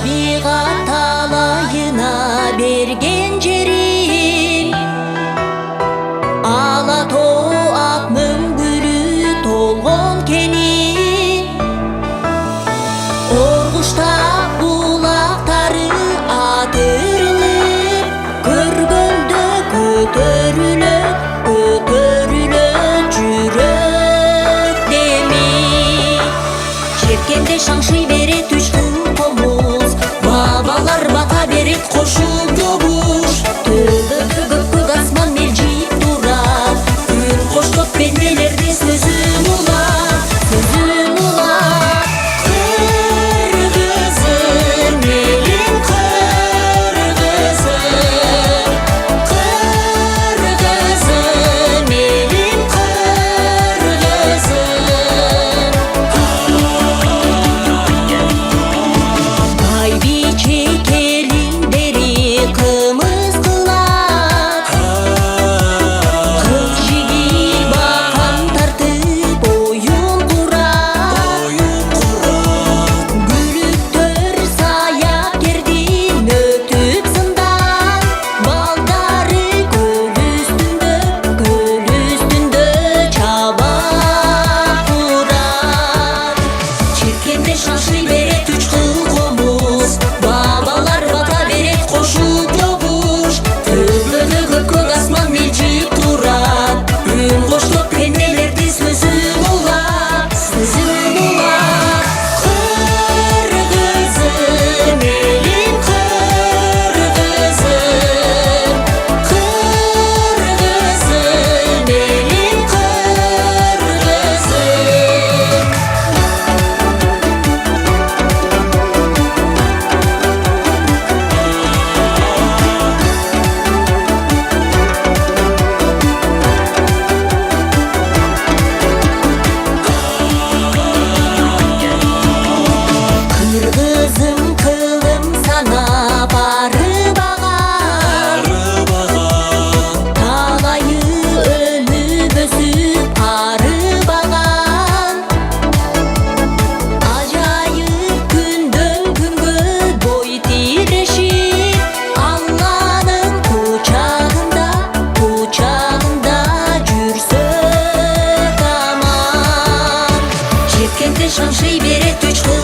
Табиғат талайына берген жерім, Алатау ақ мөңгүлү толгон кени, Оргушта булактары атырылып, көргөндө көтөрүлөт, көтөрүлөт жүрөк деми. Жеткенде шаңшый берет үч кыл комуз, бабалар бата берет кошуп добуш. Төбөгө көк асман мелжип турат, күн коштоп пенделерди сөзүн улат, сөзүн улат. Кыргызым элим, кыргызым, кыргызым элим, кыргызым. Байбиче келиндери кымыз кылат, кыз жигит бакан тартып оюн курат. Гүлүктөр саякердин өтүп сындан, балдары көл үстүндө чаба турат. Четкенде шашый берет үч кыл комуз, бабалар бата берет кошуп добуш. Төбөгө көк асман мелжип турат, үн коштоп пенделерди сөзүн улат, сөзүн улат. Кыргызым элим, кыргызым, кыргызым элим, кыргызым. Кыргызым кылым санап арыбаган, талайы өнүп өсүп арыбаган. Ажайып күндөн күнгө бой тирешип, Алланын кучагында жүрсөк аман. Жеткенде шаңшый берет үч кыл